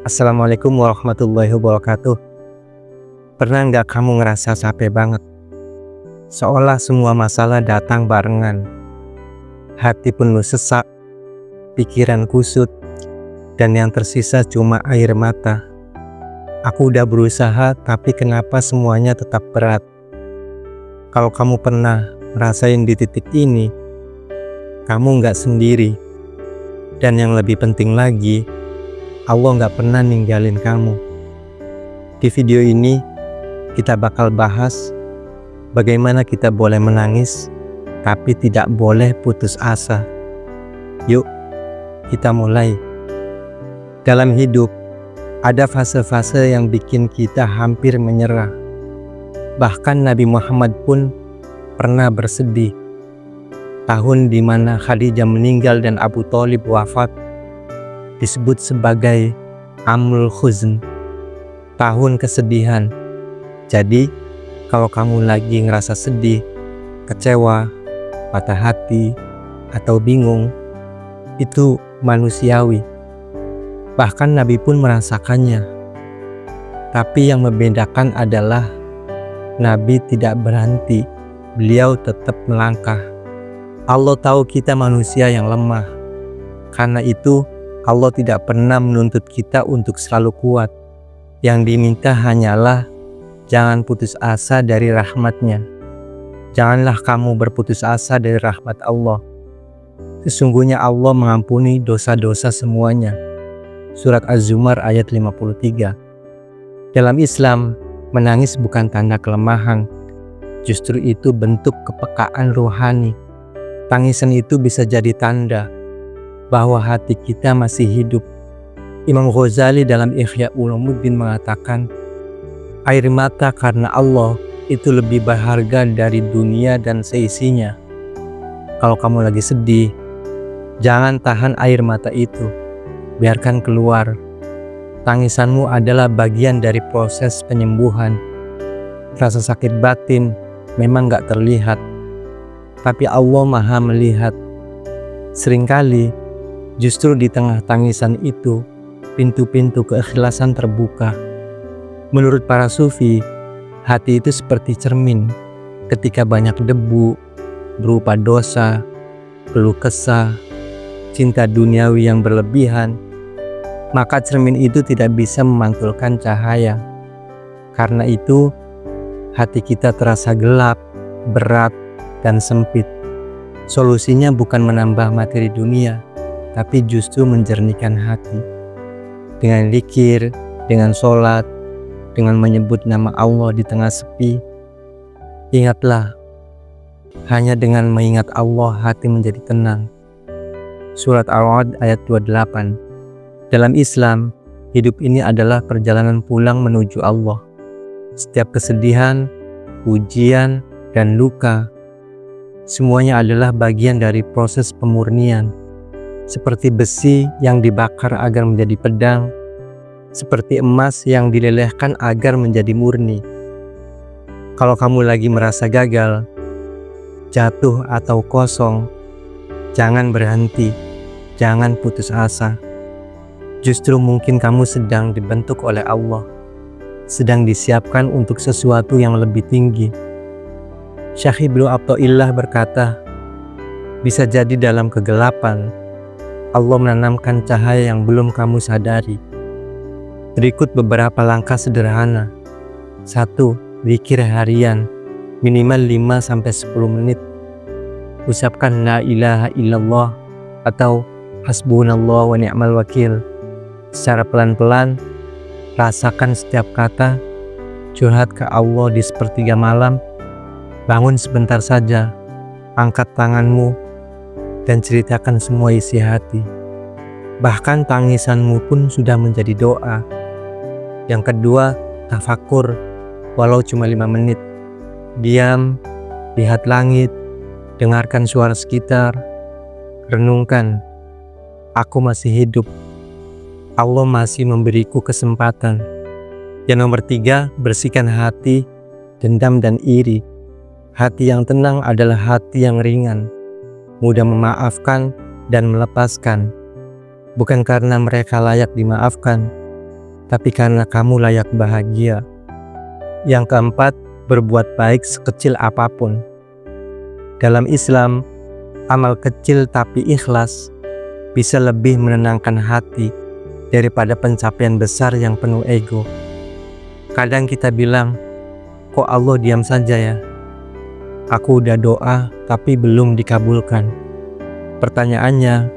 Assalamualaikum warahmatullahi wabarakatuh. Pernah nggak kamu ngerasa capek banget? Seolah semua masalah datang barengan. Hati penuh sesak, pikiran kusut, dan yang tersisa cuma air mata. Aku udah berusaha, tapi kenapa semuanya tetap berat? Kalau kamu pernah ngerasain di titik ini, kamu nggak sendiri. Dan yang lebih penting lagi, Allah nggak pernah ninggalin kamu. Di video ini, kita bakal bahas bagaimana kita boleh menangis, tapi tidak boleh putus asa. Yuk, kita mulai. Dalam hidup, ada fase-fase yang bikin kita hampir menyerah. Bahkan Nabi Muhammad pun pernah bersedih. Tahun di mana Khadijah meninggal dan Abu Thalib wafat disebut sebagai Amul Huzn, tahun kesedihan. Jadi, kalau kamu lagi ngerasa sedih, kecewa, patah hati, atau bingung, itu manusiawi. Bahkan Nabi pun merasakannya. Tapi yang membedakan adalah Nabi tidak berhenti, beliau tetap melangkah. Allah tahu kita manusia yang lemah. Karena itu, Allah tidak pernah menuntut kita untuk selalu kuat. Yang diminta hanyalah jangan putus asa dari rahmat-Nya. Janganlah kamu berputus asa dari rahmat Allah. Sesungguhnya Allah mengampuni dosa-dosa semuanya. Surat Az-Zumar ayat 53. Dalam Islam, menangis bukan tanda kelemahan. Justru itu bentuk kepekaan rohani. Tangisan itu bisa jadi tanda bahwa hati kita masih hidup. Imam Ghazali dalam Ihya Ulumuddin mengatakan, air mata karena Allah itu lebih berharga dari dunia dan seisinya. Kalau kamu lagi sedih, jangan tahan air mata itu. Biarkan keluar. Tangisanmu adalah bagian dari proses penyembuhan. Rasa sakit batin memang gak terlihat, tapi Allah Maha melihat. Seringkali justru di tengah tangisan itu, pintu-pintu keikhlasan terbuka. Menurut para sufi, hati itu seperti cermin. Ketika banyak debu, berupa dosa, keluh kesah, cinta duniawi yang berlebihan, maka cermin itu tidak bisa memantulkan cahaya. Karena itu, hati kita terasa gelap, berat, dan sempit. Solusinya bukan menambah materi dunia, tapi justru menjernihkan hati. Dengan zikir, dengan sholat, dengan menyebut nama Allah di tengah sepi. Ingatlah, hanya dengan mengingat Allah hati menjadi tenang. Surat Ar-Ra'd ayat 28. Dalam Islam, hidup ini adalah perjalanan pulang menuju Allah. Setiap kesedihan, ujian, dan luka, semuanya adalah bagian dari proses pemurnian. Seperti besi yang dibakar agar menjadi pedang, seperti emas yang dilelehkan agar menjadi murni. Kalau kamu lagi merasa gagal, jatuh atau kosong, jangan berhenti, jangan putus asa. Justru mungkin kamu sedang dibentuk oleh Allah, sedang disiapkan untuk sesuatu yang lebih tinggi. Syekh Ibnu Athaillah berkata, bisa jadi dalam kegelapan, Allah menanamkan cahaya yang belum kamu sadari. Berikut beberapa langkah sederhana. 1. Zikir harian, minimal 5-10 menit. Ucapkan la ilaha illallah atau hasbunallah wa ni'mal wakil. Secara pelan-pelan, rasakan setiap kata, curhat ke Allah di sepertiga malam. Bangun sebentar saja, angkat tanganmu, dan ceritakan semua isi hati. Bahkan tangisanmu pun sudah menjadi doa. Yang kedua, tafakur, walau cuma 5 menit. Diam, lihat langit, dengarkan suara sekitar, renungkan, aku masih hidup. Allah masih memberiku kesempatan. Yang nomor 3, bersihkan hati, dendam dan iri. Hati yang tenang adalah hati yang ringan, mudah memaafkan dan melepaskan. Bukan karena mereka layak dimaafkan, tapi karena kamu layak bahagia. Yang keempat, berbuat baik sekecil apapun. Dalam Islam, amal kecil tapi ikhlas bisa lebih menenangkan hati daripada pencapaian besar yang penuh ego. Kadang kita bilang, kok Allah diam saja ya? Aku udah doa tapi belum dikabulkan. Pertanyaannya,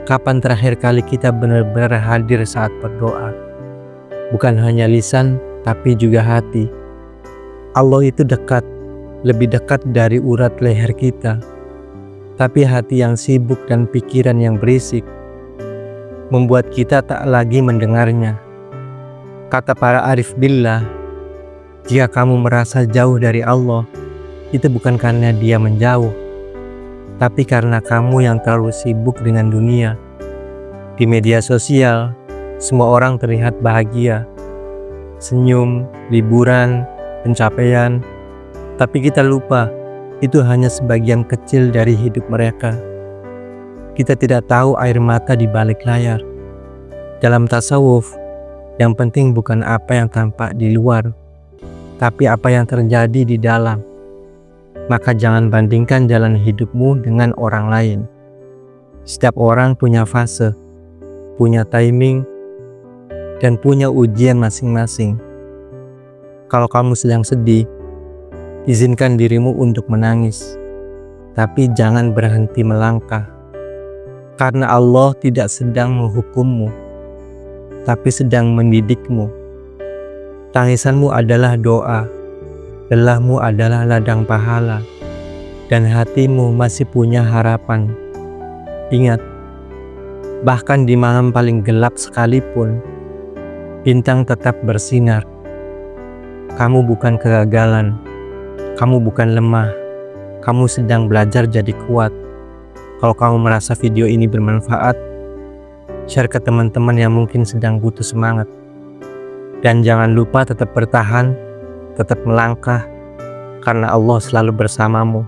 kapan terakhir kali kita benar-benar hadir saat berdoa? Bukan hanya lisan, tapi juga hati. Allah itu dekat, lebih dekat dari urat leher kita. Tapi hati yang sibuk dan pikiran yang berisik membuat kita tak lagi mendengarnya. Kata para arif billah, jika kamu merasa jauh dari Allah, itu bukan karena Dia menjauh, tapi karena kamu yang terlalu sibuk dengan dunia. Di media sosial, semua orang terlihat bahagia, senyum, liburan, pencapaian, tapi kita lupa itu hanya sebagian kecil dari hidup mereka. Kita tidak tahu air mata di balik layar. Dalam tasawuf, yang penting bukan apa yang tampak di luar, tapi apa yang terjadi di dalam. Maka jangan bandingkan jalan hidupmu dengan orang lain. Setiap orang punya fase, punya timing, dan punya ujian masing-masing. Kalau kamu sedang sedih, izinkan dirimu untuk menangis, tapi jangan berhenti melangkah. Karena Allah tidak sedang menghukummu, tapi sedang mendidikmu. Tangisanmu adalah doa, lelahmu adalah ladang pahala, dan hatimu masih punya harapan. Ingat, bahkan di malam paling gelap sekalipun, bintang tetap bersinar. Kamu bukan kegagalan, kamu bukan lemah, kamu sedang belajar jadi kuat. Kalau kamu merasa video ini bermanfaat, share ke teman-teman yang mungkin sedang butuh semangat. Dan jangan lupa tetap bertahan, tetap melangkah, karena Allah selalu bersamamu,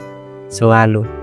selalu.